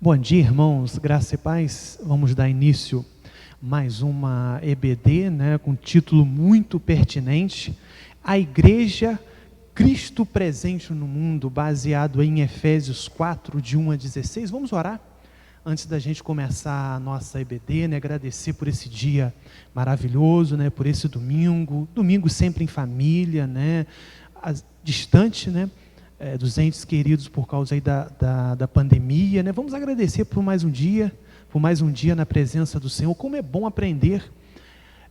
Bom dia, irmãos, graça e paz. Vamos dar início mais uma EBD, com um título muito pertinente, A Igreja Cristo Presente no Mundo, baseado em Efésios 4, de 1 a 16. Vamos orar antes da gente começar a nossa EBD, agradecer por esse dia maravilhoso, por esse domingo sempre em família, distante, dos entes queridos por causa aí da pandemia, Vamos agradecer por mais um dia na presença do Senhor. Como é bom aprender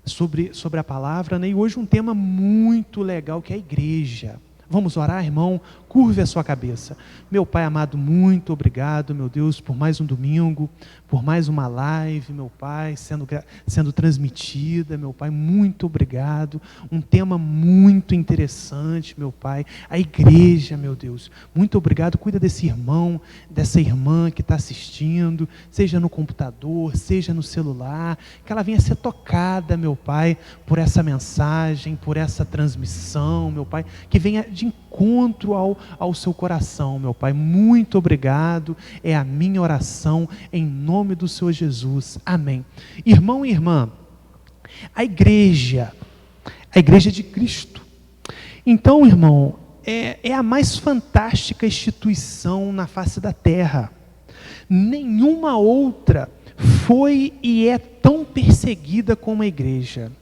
sobre a palavra, E hoje um tema muito legal, que é a igreja. Vamos orar, irmão? Curve a sua cabeça. Meu Pai amado, muito obrigado, meu Deus, por mais um domingo, por mais uma live, meu Pai, sendo transmitida, meu Pai, muito obrigado. Um tema muito interessante, meu Pai, a igreja, meu Deus, muito obrigado. Cuida desse irmão, dessa irmã que está assistindo, seja no computador, seja no celular, que ela venha ser tocada, meu Pai, por essa mensagem, por essa transmissão, meu Pai, que venha de encontro ao seu coração, meu Pai. Muito obrigado, é a minha oração em nome do Senhor Jesus, amém. Irmão e irmã, a igreja de Cristo, então, irmão, é a mais fantástica instituição na face da terra. Nenhuma outra foi e é tão perseguida como a igreja.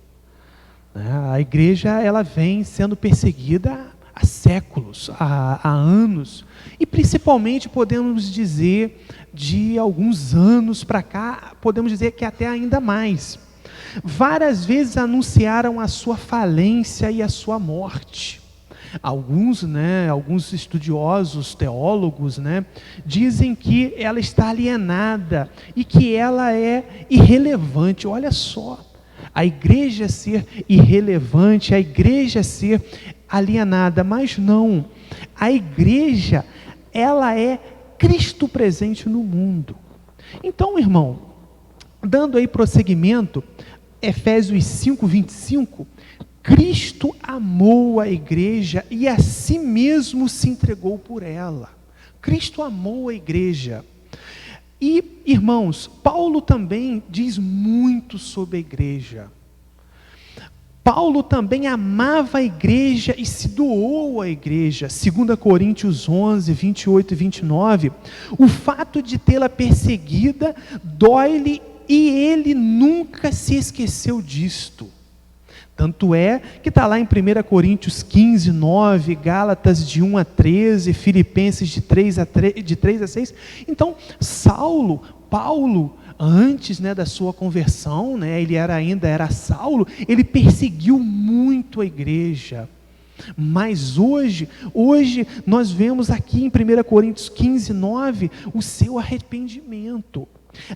A igreja, ela vem sendo perseguida há séculos, há anos, e principalmente podemos dizer de alguns anos para cá, podemos dizer que até ainda mais. Várias vezes anunciaram a sua falência e a sua morte. Alguns estudiosos, teólogos, dizem que ela está alienada e que ela é irrelevante. Olha só, a igreja ser irrelevante, a igreja ser alienada, mas não, a igreja, ela é Cristo presente no mundo. Então, irmão, dando aí prosseguimento, Efésios 5, 25, Cristo amou a igreja e a si mesmo se entregou por ela. Cristo amou a igreja. E, irmãos, Paulo também diz muito sobre a igreja. Paulo também amava a igreja e se doou à igreja. 2 Coríntios 11, 28 e 29, o fato de tê-la perseguida dói-lhe e ele nunca se esqueceu disto. Tanto é que está lá em 1 Coríntios 15, 9, Gálatas de 1 a 13, Filipenses de 3 a 6. Então, Paulo, antes da sua conversão, ele ainda era Saulo, ele perseguiu muito a igreja. Mas hoje nós vemos aqui em 1 Coríntios 15, 9, o seu arrependimento.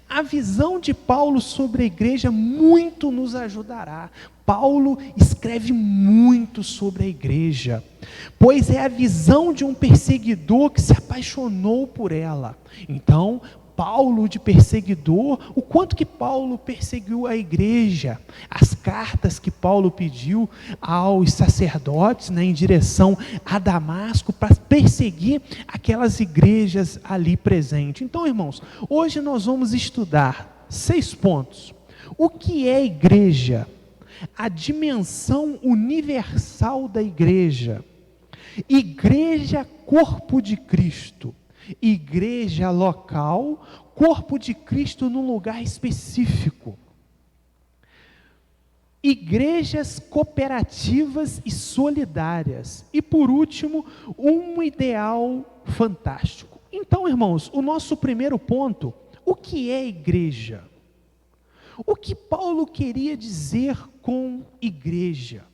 A visão de Paulo sobre a igreja muito nos ajudará. Paulo escreve muito sobre a igreja, pois é a visão de um perseguidor que se apaixonou por ela. Então, Paulo de perseguidor, o quanto que Paulo perseguiu a igreja, as cartas que Paulo pediu aos sacerdotes, em direção a Damasco, para perseguir aquelas igrejas ali presentes. Então, irmãos, hoje nós vamos estudar 6 pontos. O que é igreja? A dimensão universal da igreja. Igreja, corpo de Cristo. Igreja local, corpo de Cristo num lugar específico. Igrejas cooperativas e solidárias. E por último, um ideal fantástico. Então, irmãos, o nosso primeiro ponto, o que é igreja? O que Paulo queria dizer com igreja?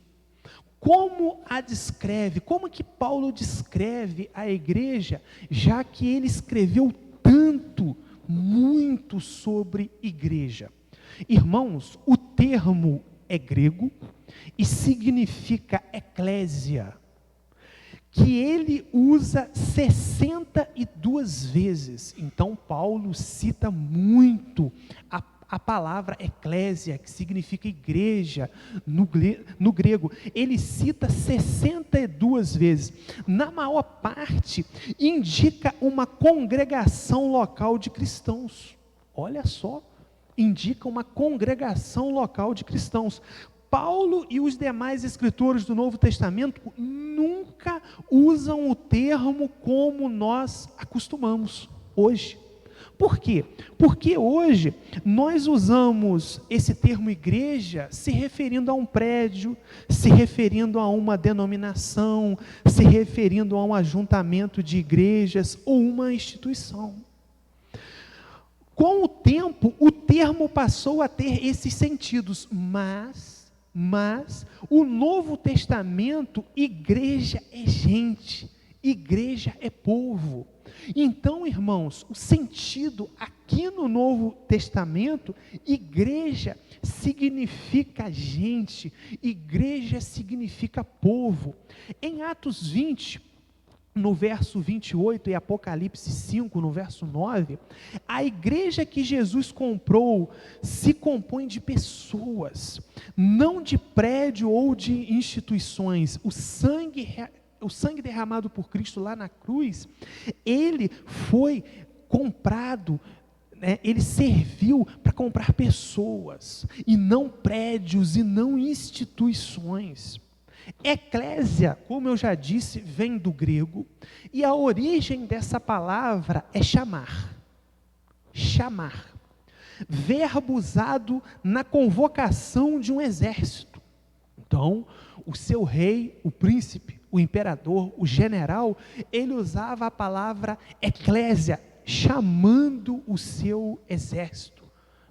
Como a descreve? Como que Paulo descreve a igreja, já que ele escreveu muito sobre igreja? Irmãos, o termo é grego e significa eclésia, que ele usa 62 vezes. Então Paulo cita muito A palavra eclésia, que significa igreja, no grego, ele cita 62 vezes. Na maior parte, indica uma congregação local de cristãos. Olha só, indica uma congregação local de cristãos. Paulo e os demais escritores do Novo Testamento nunca usam o termo como nós acostumamos hoje. Por quê? Porque hoje nós usamos esse termo igreja se referindo a um prédio, se referindo a uma denominação, se referindo a um ajuntamento de igrejas ou uma instituição. Com o tempo, o termo passou a ter esses sentidos, mas o Novo Testamento, igreja é gente, igreja é povo. Então, irmãos, o sentido aqui no Novo Testamento, igreja significa gente, igreja significa povo. Em Atos 20, no verso 28 e Apocalipse 5, no verso 9, a igreja que Jesus comprou se compõe de pessoas, não de prédio ou de instituições. O sangue derramado por Cristo lá na cruz, ele foi comprado, ele serviu para comprar pessoas, e não prédios, e não instituições. Eclésia, como eu já disse, vem do grego, e a origem dessa palavra é chamar. Chamar. Verbo usado na convocação de um exército. Então, o seu rei, o príncipe, o imperador, o general, ele usava a palavra eclésia, chamando o seu exército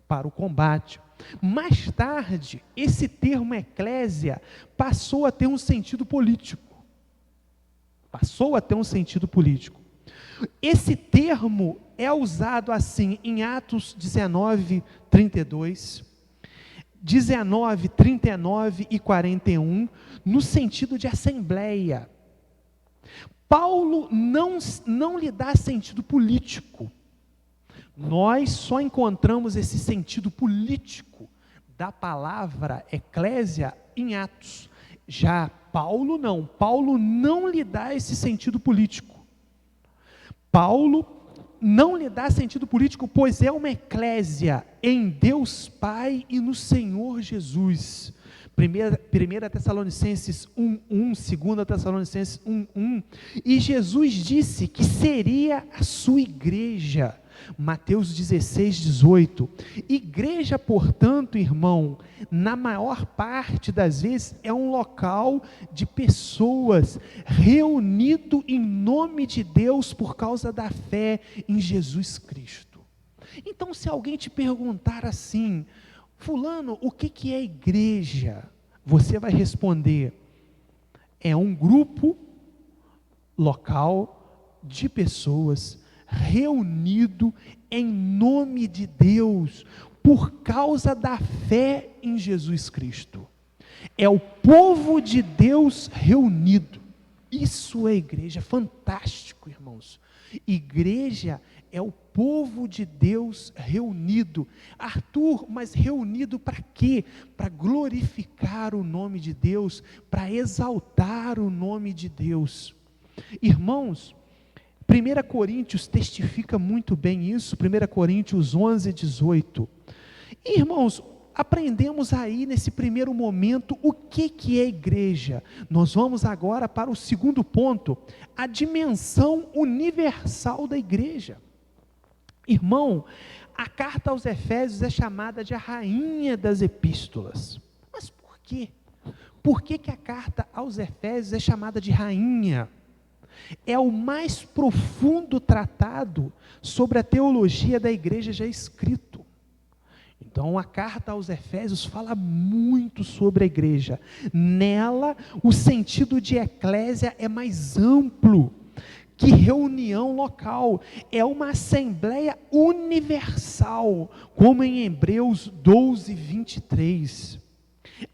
para o combate. Mais tarde, esse termo eclésia passou a ter um sentido político. Esse termo é usado assim em Atos 19, 32, 19, 39 e 41, no sentido de assembleia. Paulo não lhe dá sentido político. Nós só encontramos esse sentido político da palavra eclésia em Atos. Já Paulo não lhe dá esse sentido político. Paulo não lhe dá sentido político, pois é uma eclésia em Deus Pai e no Senhor Jesus. 1 Tessalonicenses 1:1, 2 Tessalonicenses 1:1, e Jesus disse que seria a sua igreja. Mateus 16:18. Igreja, portanto, irmão, na maior parte das vezes é um local de pessoas reunido em nome de Deus por causa da fé em Jesus Cristo. Então, se alguém te perguntar assim, fulano, o que é igreja? Você vai responder, é um grupo local de pessoas reunido em nome de Deus, por causa da fé em Jesus Cristo. É o povo de Deus reunido. Isso é igreja, fantástico, irmãos. Igreja é o povo de Deus reunido. Arthur, mas reunido para quê? Para glorificar o nome de Deus, para exaltar o nome de Deus. Irmãos, 1 Coríntios testifica muito bem isso, 1 Coríntios 11:18. Irmãos, aprendemos aí nesse primeiro momento o que é igreja. Nós vamos agora para o segundo ponto, a dimensão universal da igreja. Irmão, a carta aos Efésios é chamada de a rainha das epístolas. Mas por quê? Por que a carta aos Efésios é chamada de rainha? É o mais profundo tratado sobre a teologia da igreja já escrito. Então, a carta aos Efésios fala muito sobre a igreja. Nela, o sentido de eclésia é mais amplo que reunião local. É uma assembleia universal, como em Hebreus 12:23.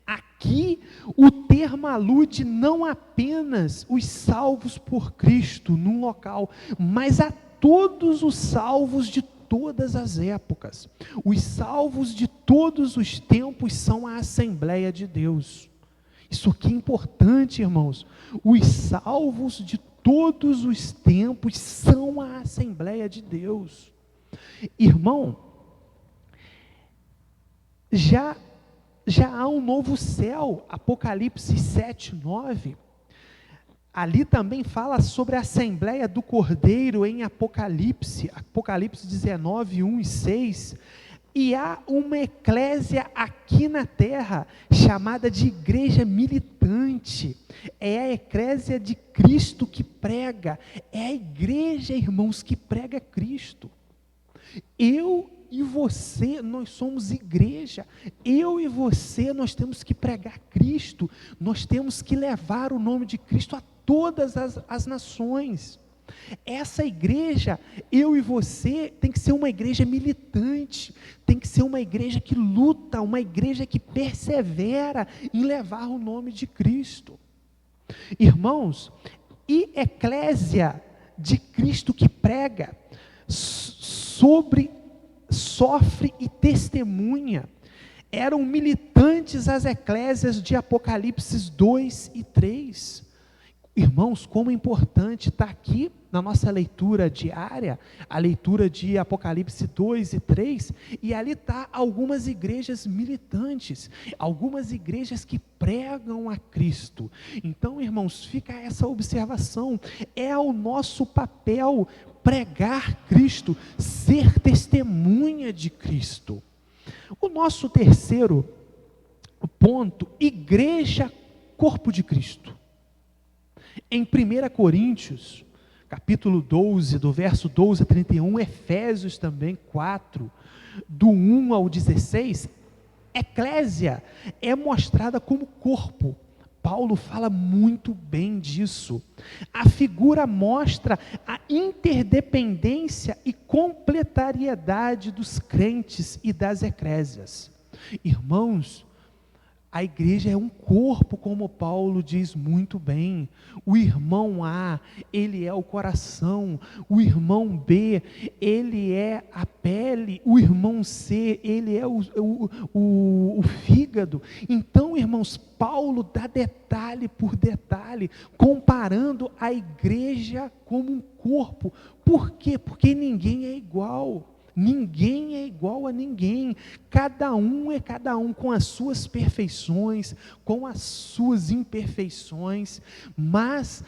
Aqui, o termo alude não apenas os salvos por Cristo num local, mas a todos os salvos de todas as épocas. Os salvos de todos os tempos são a Assembleia de Deus. Isso aqui é importante, irmãos. Os salvos de todos os tempos são a Assembleia de Deus. Irmão, já há um novo céu, Apocalipse 7, 9. Ali também fala sobre a Assembleia do Cordeiro em Apocalipse 19, 1 e 6. E há uma eclésia aqui na terra, chamada de igreja militante. É a eclésia de Cristo que prega. É a igreja, irmãos, que prega Cristo. Eu e você, nós somos igreja. Eu e você, nós temos que pregar Cristo. Nós temos que levar o nome de Cristo a todas as nações. Essa igreja, eu e você, tem que ser uma igreja militante, tem que ser uma igreja que luta, uma igreja que persevera em levar o nome de Cristo. Irmãos, e eclésia de Cristo que prega, sofre e testemunha, eram militantes as eclésias de Apocalipse 2 e 3. Irmãos, como é importante estar aqui na nossa leitura diária, a leitura de Apocalipse 2 e 3, e ali está algumas igrejas militantes, algumas igrejas que pregam a Cristo. Então, irmãos, fica essa observação, é o nosso papel pregar Cristo, ser testemunha de Cristo. O nosso terceiro ponto, igreja, corpo de Cristo. Em 1 Coríntios, capítulo 12, do verso 12 a 31, Efésios também 4, do 1 ao 16, eclésia é mostrada como corpo. Paulo fala muito bem disso. A figura mostra a interdependência e completariedade dos crentes e das eclésias. Irmãos, a igreja é um corpo, como Paulo diz muito bem. O irmão A, ele é o coração. O irmão B, ele é a pele. O irmão C, ele é o fígado. Então, irmãos, Paulo dá detalhe por detalhe, comparando a igreja como um corpo. Por quê? Porque ninguém é igual. Ninguém é igual a ninguém, cada um é cada um com as suas perfeições, com as suas imperfeições, mas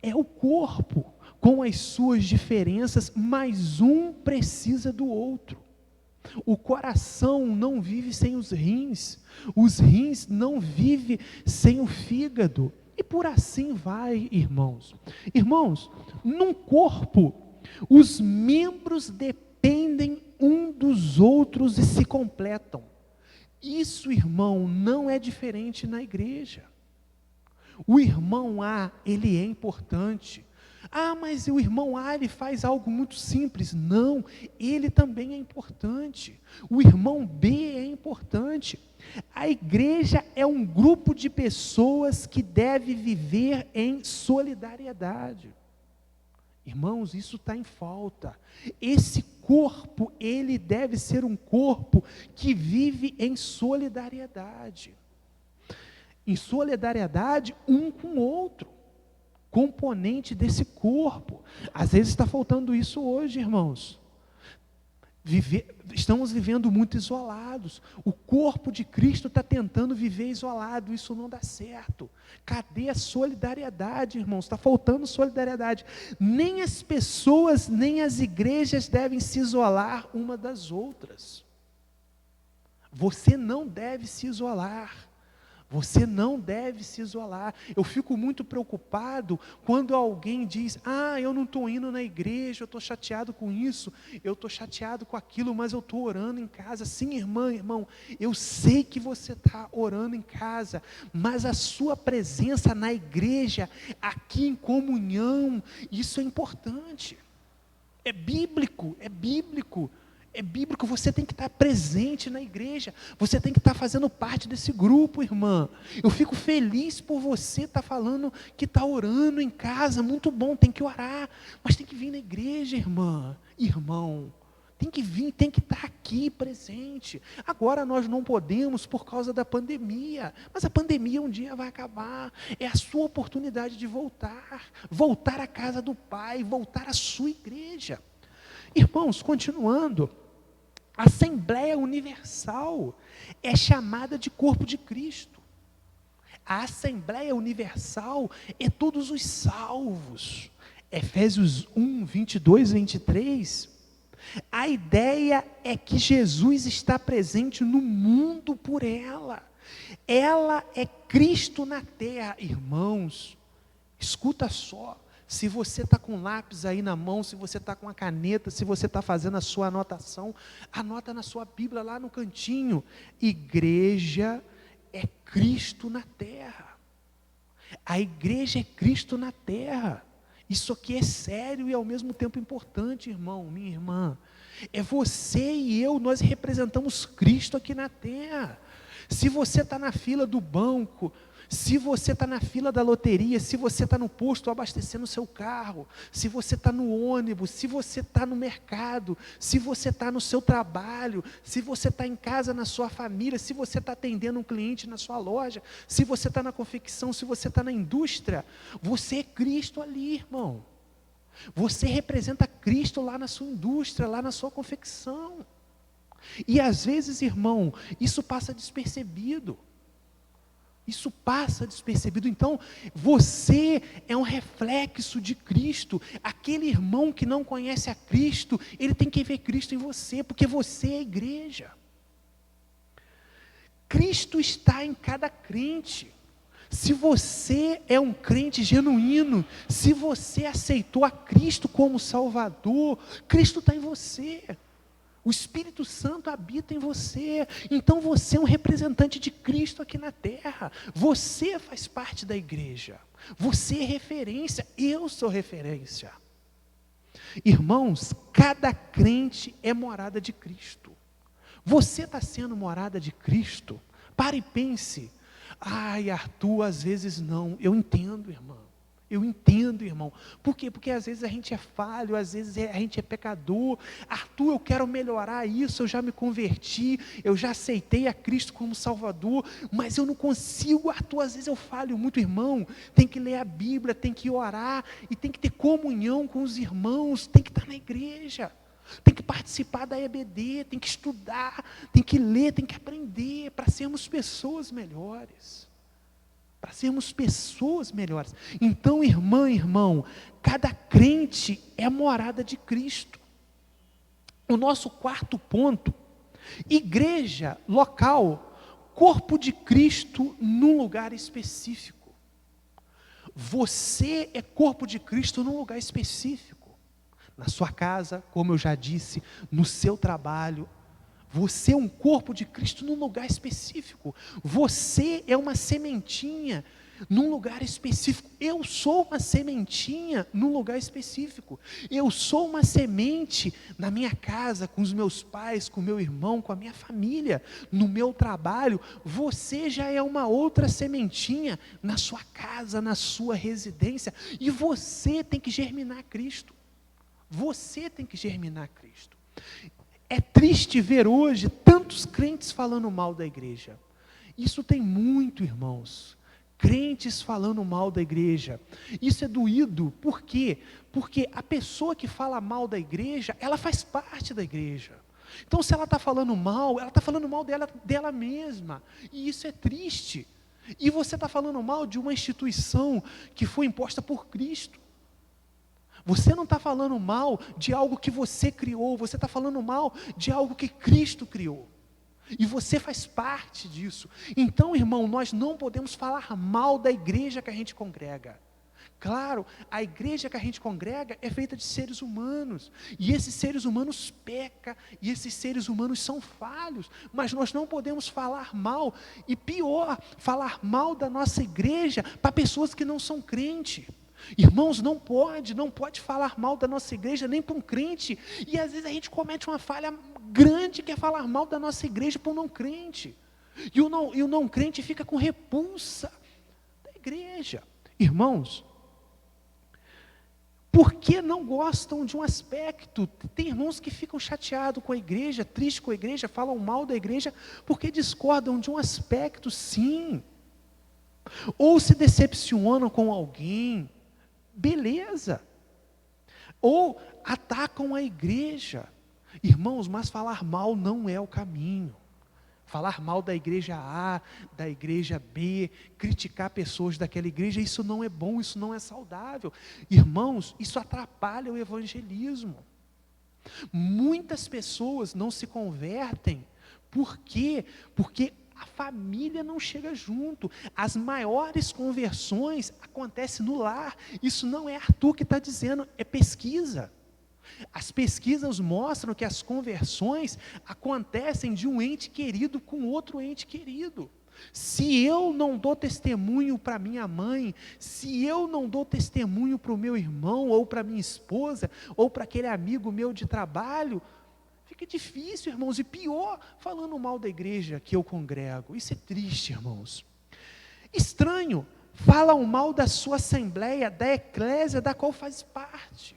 é o corpo, com as suas diferenças, mas um precisa do outro. O coração não vive sem os rins não vivem sem o fígado, e por assim vai, irmãos. Irmãos, num corpo, os membros dependem um dos outros e se completam. Isso, irmão, não é diferente na igreja. O irmão A, ele é importante. Ah, mas o irmão A, ele faz algo muito simples. Não, ele também é importante. O irmão B é importante. A igreja é um grupo de pessoas que deve viver em solidariedade. Irmãos, isso está em falta. Esse corpo, ele deve ser um corpo que vive em solidariedade. Em solidariedade um com o outro. Componente desse corpo. Às vezes está faltando isso hoje, irmãos. Estamos vivendo muito isolados. O corpo de Cristo está tentando viver isolado. Isso não dá certo. Cadê a solidariedade, irmãos? Está faltando solidariedade. Nem as pessoas, nem as igrejas devem se isolar uma das outras. Você não deve se isolar. Você não deve se isolar. Eu fico muito preocupado quando alguém diz: ah, eu não estou indo na igreja, eu estou chateado com isso, eu estou chateado com aquilo, mas eu estou orando em casa. Sim, irmão, eu sei que você está orando em casa, mas a sua presença na igreja, aqui em comunhão, isso é importante. É bíblico, é bíblico. É bíblico, você tem que estar presente na igreja, você tem que estar fazendo parte desse grupo, irmã. Eu fico feliz por você estar falando que está orando em casa, muito bom, tem que orar, mas tem que vir na igreja, irmã. Irmão, Tem que vir, tem que estar aqui presente. Agora nós não podemos por causa da pandemia, mas a pandemia um dia vai acabar. É a sua oportunidade de voltar à casa do Pai, voltar à sua igreja. Irmãos, continuando, a Assembleia Universal é chamada de corpo de Cristo. A Assembleia Universal é todos os salvos. Efésios 1, 22 e 23, a ideia é que Jesus está presente no mundo por ela. Ela é Cristo na terra. Irmãos, escuta só, se você está com lápis aí na mão, se você está com a caneta, se você está fazendo a sua anotação, anota na sua Bíblia lá no cantinho, igreja é Cristo na terra. A igreja é Cristo na terra. Isso aqui é sério e ao mesmo tempo importante, irmão, minha irmã. É você e eu, nós representamos Cristo aqui na terra. Se você está na fila do banco, se você está na fila da loteria, se você está no posto abastecendo o seu carro, se você está no ônibus, se você está no mercado, se você está no seu trabalho, se você está em casa na sua família, se você está atendendo um cliente na sua loja, se você está na confecção, se você está na indústria, você é Cristo ali, irmão. Você representa Cristo lá na sua indústria, lá na sua confecção. E às vezes, irmão, isso passa despercebido. Isso passa despercebido. Então, você é um reflexo de Cristo. Aquele irmão que não conhece a Cristo, ele tem que ver Cristo em você, porque você é a igreja. Cristo está em cada crente. Se você é um crente genuíno, se você aceitou a Cristo como Salvador, Cristo está em você. O Espírito Santo habita em você. Então você é um representante de Cristo aqui na terra. Você faz parte da igreja. Você é referência. Eu sou referência. Irmãos, cada crente é morada de Cristo. Você está sendo morada de Cristo? Pare e pense. Ai, Arthur, às vezes não. Eu entendo, irmão. Eu entendo, irmão. Por quê? Porque às vezes a gente é falho, às vezes a gente é pecador. Arthur, eu quero melhorar isso, eu já me converti, eu já aceitei a Cristo como Salvador, mas eu não consigo, Arthur, às vezes eu falho muito, irmão. Tem que ler a Bíblia, tem que orar, e tem que ter comunhão com os irmãos, tem que estar na igreja, tem que participar da EBD, tem que estudar, tem que ler, tem que aprender, para sermos pessoas melhores. Para sermos pessoas melhores. Então, irmã, irmão, cada crente é morada de Cristo. O nosso quarto ponto, igreja local, corpo de Cristo num lugar específico. Você é corpo de Cristo num lugar específico. Na sua casa, como eu já disse, no seu trabalho. Você é um corpo de Cristo num lugar específico. Você é uma sementinha num lugar específico. Eu sou uma sementinha num lugar específico. Eu sou uma semente na minha casa, com os meus pais, com o meu irmão, com a minha família, no meu trabalho. Você já é uma outra sementinha na sua casa, na sua residência. E você tem que germinar Cristo. Você tem que germinar Cristo. É triste ver hoje tantos crentes falando mal da igreja. Isso tem muito, irmãos. Crentes falando mal da igreja. Isso é doído. Por quê? Porque a pessoa que fala mal da igreja, ela faz parte da igreja. Então, se ela está falando mal, ela está falando mal dela mesma. E isso é triste. E você está falando mal de uma instituição que foi imposta por Cristo. Você não está falando mal de algo que você criou, você está falando mal de algo que Cristo criou. E você faz parte disso. Então, irmão, nós não podemos falar mal da igreja que a gente congrega. Claro, a igreja que a gente congrega é feita de seres humanos. E esses seres humanos pecam, e esses seres humanos são falhos. Mas nós não podemos falar mal, e pior, falar mal da nossa igreja para pessoas que não são crentes. Irmãos, não pode falar mal da nossa igreja nem para um crente. E às vezes a gente comete uma falha grande que é falar mal da nossa igreja para um não crente. E o não crente fica com repulsa da igreja. Irmãos, Porque não gostam de um aspecto. Tem irmãos que ficam chateados com a igreja, tristes com a igreja, falam mal da igreja, porque discordam de um aspecto, sim. Ou se decepcionam com alguém, beleza. Ou atacam a igreja. Irmãos, mas falar mal não é o caminho. Falar mal da igreja A, da igreja B, criticar pessoas daquela igreja, isso não é bom, isso não é saudável. Irmãos, isso atrapalha o evangelismo. Muitas pessoas não se convertem, por quê? Porque a família não chega junto. As maiores conversões acontecem no lar. Isso não é Arthur que está dizendo, é pesquisa. As pesquisas mostram que as conversões acontecem de um ente querido com outro ente querido. Se eu não dou testemunho para minha mãe, se eu não dou testemunho para o meu irmão, ou para minha esposa, ou para aquele amigo meu de trabalho, fica difícil, irmãos, e pior, falando mal da igreja que eu congrego. Isso é triste, irmãos. Estranho, falam mal da sua assembleia, da eclésia da qual faz parte.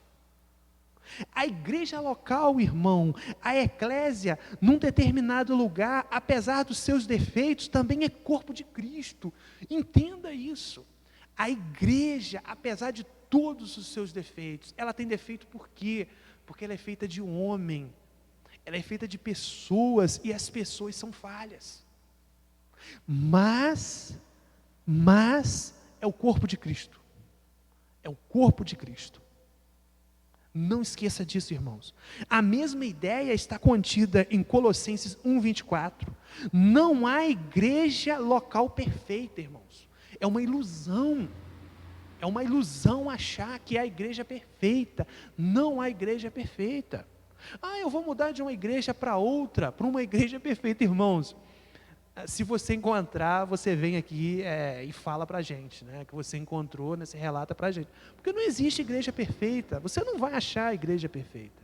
A igreja local, irmão, a eclésia, num determinado lugar, apesar dos seus defeitos, também é corpo de Cristo. Entenda isso. A igreja, apesar de todos os seus defeitos, ela tem defeito por quê? Porque ela é feita de homem, ela é feita de pessoas, e as pessoas são falhas. Mas é o corpo de Cristo. É o corpo de Cristo. Não esqueça disso, irmãos. A mesma ideia está contida em Colossenses 1:24. Não há igreja local perfeita, irmãos. É uma ilusão. É uma ilusão achar que há igreja perfeita. Não há igreja perfeita. Eu vou mudar de uma igreja para outra, para uma igreja perfeita, irmãos. Se você encontrar, você vem aqui e fala para a gente, né, que você encontrou, né, você relata para a gente. Porque não existe igreja perfeita, você não vai achar a igreja perfeita.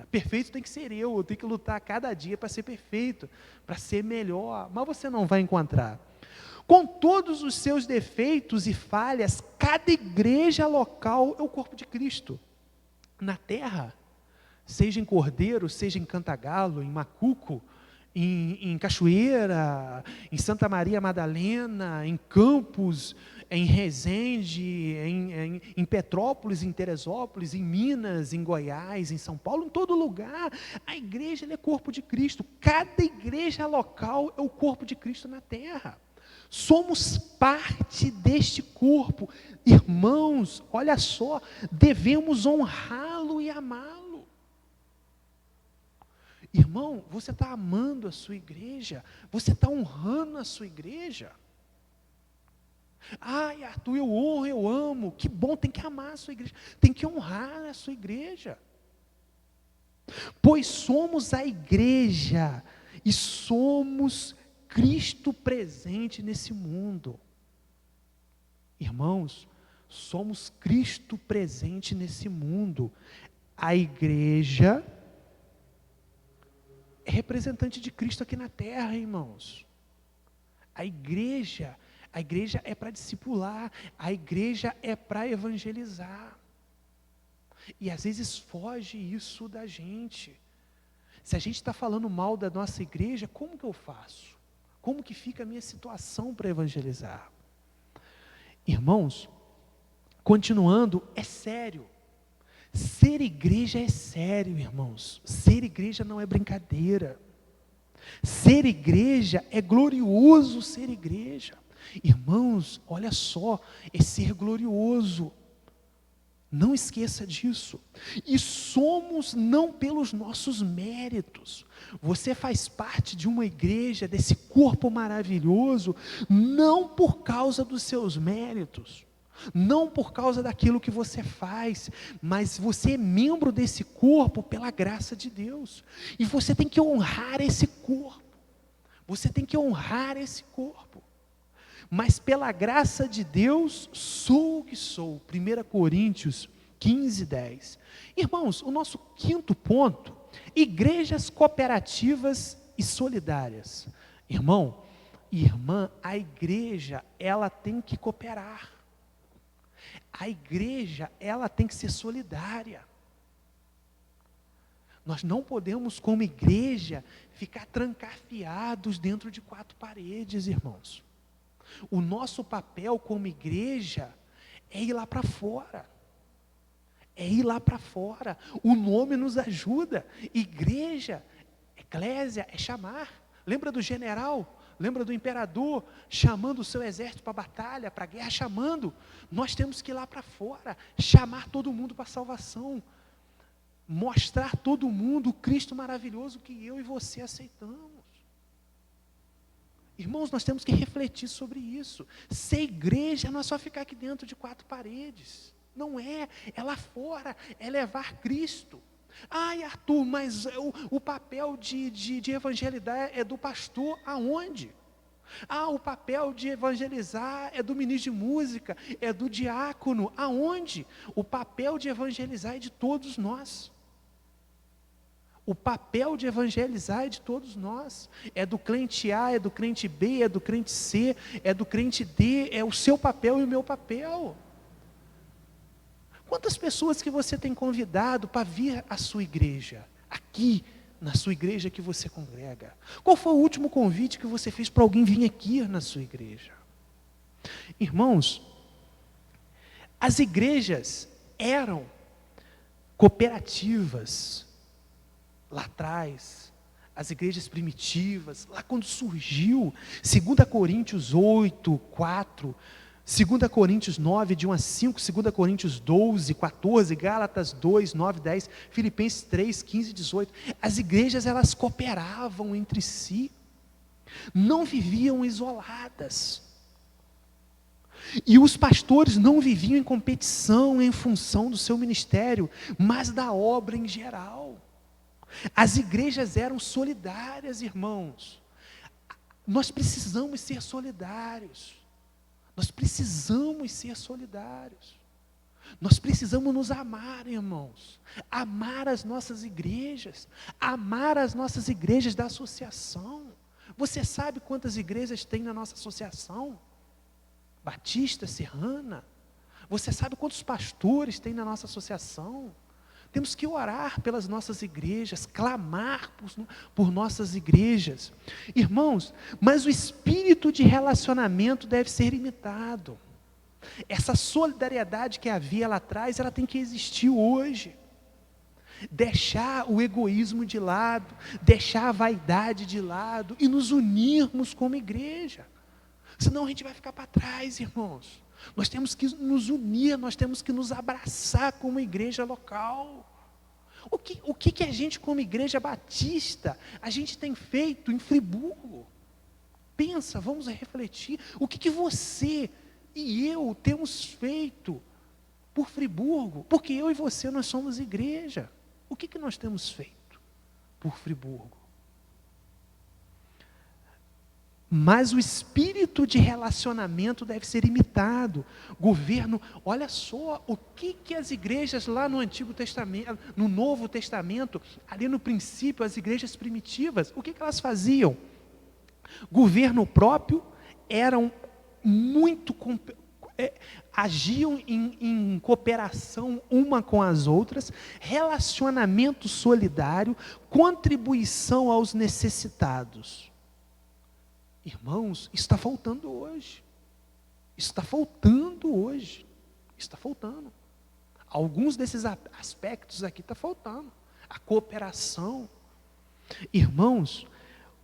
Perfeito tem que ser eu tenho que lutar cada dia para ser perfeito, para ser melhor, mas você não vai encontrar. Com todos os seus defeitos e falhas, cada igreja local é o corpo de Cristo. Na terra, seja em Cordeiro, seja em Cantagalo, em Macuco, em Cachoeira, em Santa Maria Madalena, em Campos, em Resende, em Petrópolis, em Teresópolis, em Minas, em Goiás, em São Paulo, em todo lugar, a igreja é corpo de Cristo. Cada igreja local é o corpo de Cristo na terra. Somos parte deste corpo. Irmãos, olha só, devemos honrá-lo e amá-lo. Irmão, você está amando a sua igreja? Você está honrando a sua igreja? Arthur, eu honro, eu amo. Que bom, tem que amar a sua igreja. Tem que honrar a sua igreja. Pois somos a igreja e somos Cristo presente nesse mundo. Irmãos, somos Cristo presente nesse mundo. A igreja é representante de Cristo aqui na terra, irmãos. A igreja é para discipular, a igreja é para evangelizar. E às vezes foge isso da gente. Se a gente está falando mal da nossa igreja, como que eu faço? Como que fica a minha situação para evangelizar? Irmãos, continuando, é sério. Ser igreja é sério, irmãos. Ser igreja não é brincadeira. Ser igreja é glorioso ser igreja. Irmãos, olha só, é ser glorioso. Não esqueça disso. E somos não pelos nossos méritos. Você faz parte de uma igreja, desse corpo maravilhoso, não por causa dos seus méritos, não por causa daquilo que você faz, mas você é membro desse corpo pela graça de Deus. E você tem que honrar esse corpo. Você tem que honrar esse corpo. Mas pela graça de Deus, sou o que sou. 1 Coríntios 15:10. Irmãos, o nosso quinto ponto, igrejas cooperativas e solidárias. Irmão e irmã, a igreja, ela tem que cooperar. A igreja, ela tem que ser solidária. Nós não podemos, como igreja, ficar trancafiados dentro de 4 paredes, irmãos. O nosso papel como igreja é ir lá para fora. É ir lá para fora. O nome nos ajuda. Igreja, eclésia, é chamar. Lembra do general? Lembra do imperador chamando o seu exército para a batalha, para a guerra, chamando? Nós temos que ir lá para fora, chamar todo mundo para a salvação. Mostrar todo mundo o Cristo maravilhoso que eu e você aceitamos. Irmãos, nós temos que refletir sobre isso. Ser igreja não é só ficar aqui dentro de 4 paredes. Não é lá fora, é levar Cristo. Ai, Arthur, mas o papel de evangelizar é do pastor aonde? O papel de evangelizar é do ministro de música, é do diácono, aonde? O papel de evangelizar é de todos nós. O papel de evangelizar é de todos nós. É do crente A, é do crente B, é do crente C, é do crente D, é o seu papel e o meu papel. Quantas pessoas que você tem convidado para vir à sua igreja? Aqui, na sua igreja que você congrega. Qual foi o último convite que você fez para alguém vir aqui na sua igreja? Irmãos, as igrejas eram cooperativas lá atrás, as igrejas primitivas, lá quando surgiu, 2 Coríntios 8, 4, 2 Coríntios 9, de 1 a 5, 2 Coríntios 12, 14, Gálatas 2, 9, 10, Filipenses 3, 15, 18. As igrejas, elas cooperavam entre si, não viviam isoladas. E os pastores não viviam em competição em função do seu ministério, mas da obra em geral. As igrejas eram solidárias, irmãos. Nós precisamos ser solidários. Nós precisamos ser solidários. Nós precisamos nos amar, irmãos. Amar as nossas igrejas. Amar as nossas igrejas da associação. Você sabe quantas igrejas tem na nossa associação? Batista, Serrana. Você sabe quantos pastores tem na nossa associação? Temos que orar pelas nossas igrejas, clamar por nossas igrejas. Irmãos, mas o espírito de relacionamento deve ser imitado. Essa solidariedade que havia lá atrás, ela tem que existir hoje. Deixar o egoísmo de lado, deixar a vaidade de lado e nos unirmos como igreja. Senão a gente vai ficar para trás, irmãos. Nós temos que nos unir, nós temos que nos abraçar como igreja local. O que a gente, como igreja batista, a gente tem feito em Friburgo? Pensa, vamos refletir. O que você e eu temos feito por Friburgo? Porque eu e você, nós somos igreja. O que nós temos feito por Friburgo? Mas o espírito de relacionamento deve ser imitado. Governo, olha só o que as igrejas lá no Antigo Testamento, no Novo Testamento, ali no princípio, as igrejas primitivas, o que elas faziam? Governo próprio, eram muito, agiam em cooperação uma com as outras, relacionamento solidário, contribuição aos necessitados. Irmãos, isso está faltando hoje. Isso está faltando hoje. Está faltando. Alguns desses aspectos aqui está faltando. A cooperação. Irmãos,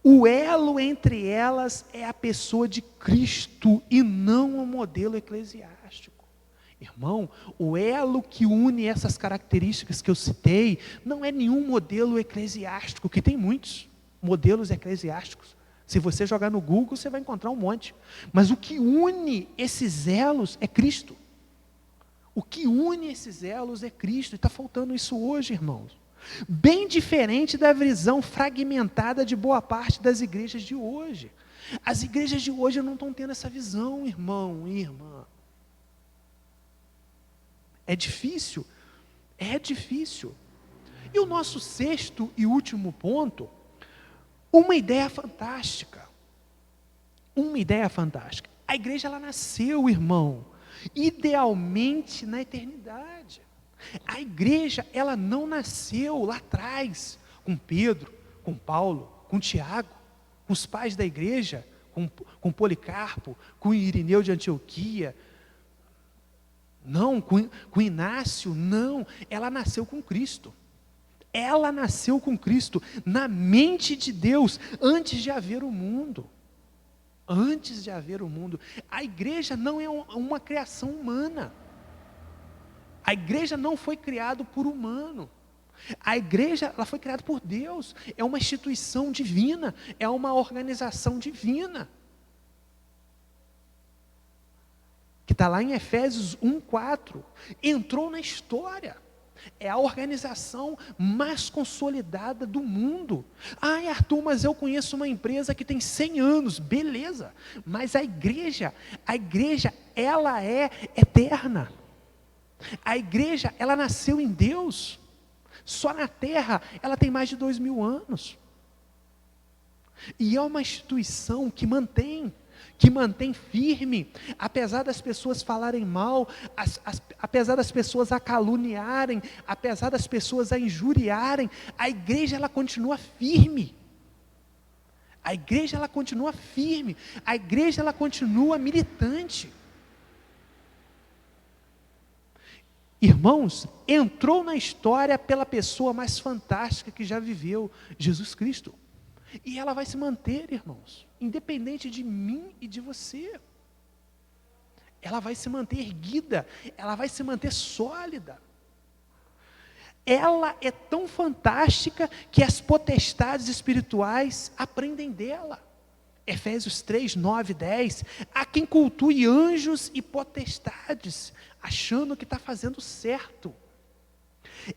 o elo entre elas é a pessoa de Cristo e não o modelo eclesiástico. Irmão, o elo que une essas características que eu citei não é nenhum modelo eclesiástico, que tem muitos modelos eclesiásticos. Se você jogar no Google, você vai encontrar um monte. Mas o que une esses elos é Cristo. O que une esses elos é Cristo. E está faltando isso hoje, irmãos. Bem diferente da visão fragmentada de boa parte das igrejas de hoje. As igrejas de hoje não estão tendo essa visão, irmão e irmã. É difícil. É difícil. E o nosso sexto e último ponto, uma ideia fantástica. Uma ideia fantástica. A igreja, ela nasceu, irmão, idealmente na eternidade. A igreja, ela não nasceu lá atrás, com Pedro, com Paulo, com Tiago, com os pais da igreja, com Policarpo, com Irineu de Antioquia, não, com Inácio, não, ela nasceu com Cristo. Ela nasceu com Cristo, na mente de Deus, antes de haver o mundo. Antes de haver o mundo. A igreja não é uma criação humana. A igreja não foi criada por humano. A igreja, ela foi criada por Deus. É uma instituição divina. É uma organização divina. Que está lá em Efésios 1:4. Entrou na história. É a organização mais consolidada do mundo. Ai, Arthur, mas eu conheço uma empresa que tem 100 anos. Beleza. Mas a igreja, ela é eterna. A igreja, ela nasceu em Deus. Só na terra, ela tem mais de 2000 anos. E é uma instituição que mantém firme, apesar das pessoas falarem mal, apesar das pessoas a caluniarem, apesar das pessoas a injuriarem, a igreja, ela continua firme. A igreja, ela continua firme. A igreja, ela continua militante. Irmãos, entrou na história pela pessoa mais fantástica que já viveu, Jesus Cristo. E ela vai se manter, irmãos, independente de mim e de você. Ela vai se manter erguida, ela vai se manter sólida. Ela é tão fantástica que as potestades espirituais aprendem dela. Efésios 3, 9, 10, há quem cultue anjos e potestades, achando que está fazendo certo.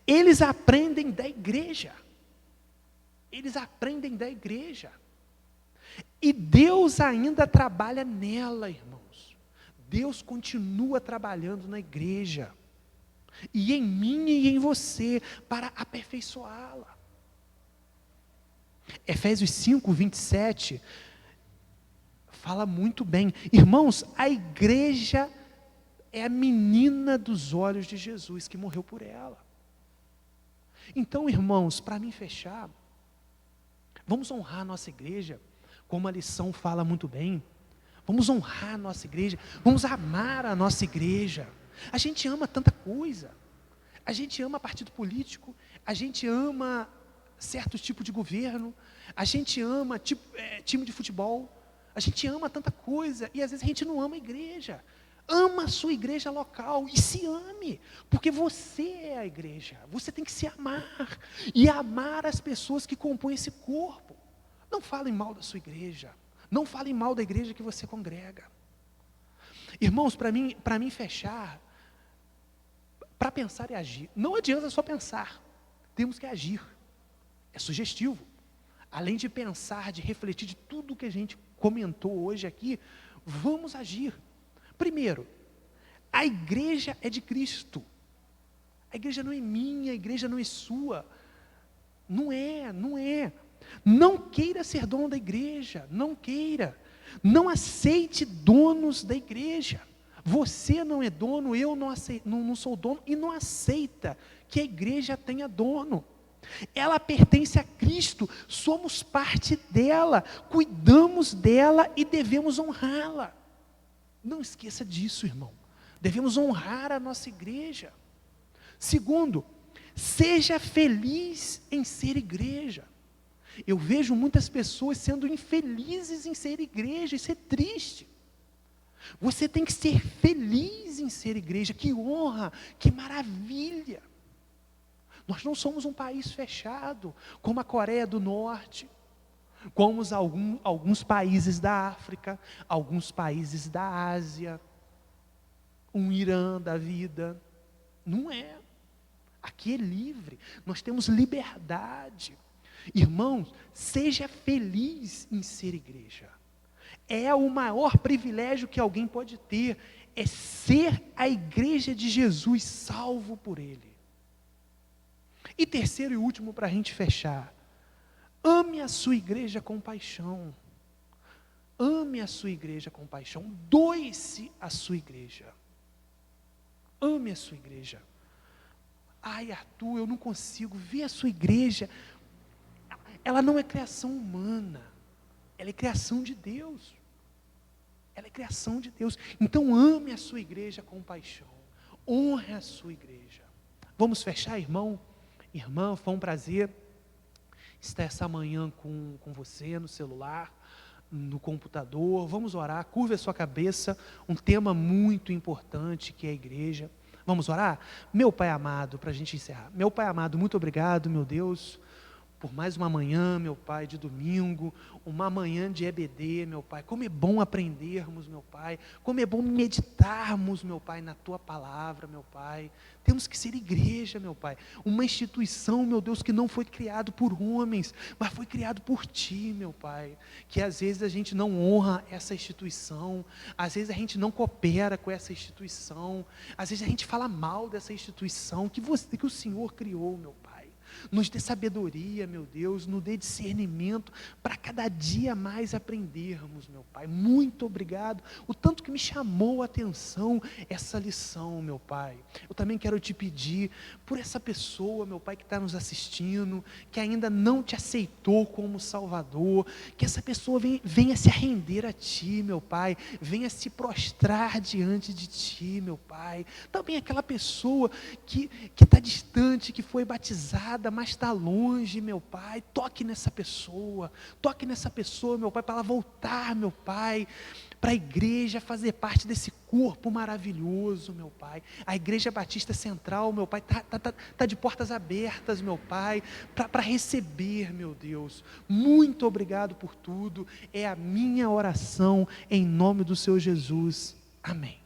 Eles aprendem da igreja. Eles aprendem da igreja. E Deus ainda trabalha nela, irmãos. Deus continua trabalhando na igreja. E em mim e em você, para aperfeiçoá-la. Efésios 5, 27, fala muito bem. Irmãos, a igreja é a menina dos olhos de Jesus, que morreu por ela. Então, irmãos, para mim fechar, vamos honrar a nossa igreja, como a lição fala muito bem. Vamos honrar a nossa igreja, vamos amar a nossa igreja. A gente ama tanta coisa. A gente ama partido político, a gente ama certo tipo de governo, a gente ama time de futebol, a gente ama tanta coisa, e às vezes a gente não ama a igreja. Ama a sua igreja local e se ame, porque você é a igreja. Você tem que se amar e amar as pessoas que compõem esse corpo. Não falem mal da sua igreja, não falem mal da igreja que você congrega. Irmãos, para mim fechar, para pensar e agir, não adianta só pensar, temos que agir. É sugestivo. Além de pensar, de refletir de tudo que a gente comentou hoje aqui, vamos agir. Primeiro, a igreja é de Cristo. A igreja não é minha, a igreja não é sua. Não é. Não queira ser dono da igreja, não queira. Não aceite donos da igreja. Você não é dono, eu não sou dono, e não aceita que a igreja tenha dono. Ela pertence a Cristo, somos parte dela, cuidamos dela e devemos honrá-la. Não esqueça disso, irmão. Devemos honrar a nossa igreja. Segundo, seja feliz em ser igreja. Eu vejo muitas pessoas sendo infelizes em ser igreja, isso é triste. Você tem que ser feliz em ser igreja, que honra, que maravilha. Nós não somos um país fechado, como a Coreia do Norte, como alguns países da África, alguns países da Ásia, um Irã da vida. Não é. Aqui é livre, nós temos liberdade. Irmãos, seja feliz em ser igreja. É o maior privilégio que alguém pode ter, é ser a igreja de Jesus, salvo por Ele. E terceiro e último, para a gente fechar, ame a sua igreja com paixão. Ame a sua igreja com paixão, doe-se à sua igreja. Ame a sua igreja. Ai, Arthur, eu não consigo ver a sua igreja. Ela não é criação humana, ela é criação de Deus. Ela é criação de Deus. Então ame a sua igreja com paixão. Honre a sua igreja. Vamos fechar, irmão? Irmã, foi um prazer estar essa manhã com você no celular, no computador. Vamos orar, curve a sua cabeça. Um tema muito importante que é a igreja. Vamos orar? Meu Pai amado, para a gente encerrar. Meu Pai amado, muito obrigado, meu Deus, por mais uma manhã, meu Pai, de domingo, uma manhã de EBD, meu Pai. Como é bom aprendermos, meu Pai. Como é bom meditarmos, meu Pai, na Tua palavra, meu Pai. Temos que ser igreja, meu Pai. Uma instituição, meu Deus, que não foi criado por homens, mas foi criado por Ti, meu Pai. Que às vezes a gente não honra essa instituição, às vezes a gente não coopera com essa instituição, às vezes a gente fala mal dessa instituição que o Senhor criou, meu Pai. Nos dê sabedoria, meu Deus, nos dê discernimento para cada dia mais aprendermos, meu Pai. Muito obrigado. O tanto que me chamou a atenção essa lição, meu Pai. Eu também quero te pedir por essa pessoa, meu Pai, que está nos assistindo, que ainda não te aceitou como Salvador, que essa pessoa venha se render a Ti, meu Pai, venha se prostrar diante de Ti, meu Pai. Também aquela pessoa que está distante, que foi batizada, mas está longe, meu Pai. Toque nessa pessoa, meu Pai, para ela voltar, meu Pai, para a igreja, fazer parte desse corpo maravilhoso, meu Pai. A Igreja Batista Central, meu Pai, tá de portas abertas, meu Pai, para receber, meu Deus. Muito obrigado por tudo. É a minha oração em nome do Senhor Jesus. Amém.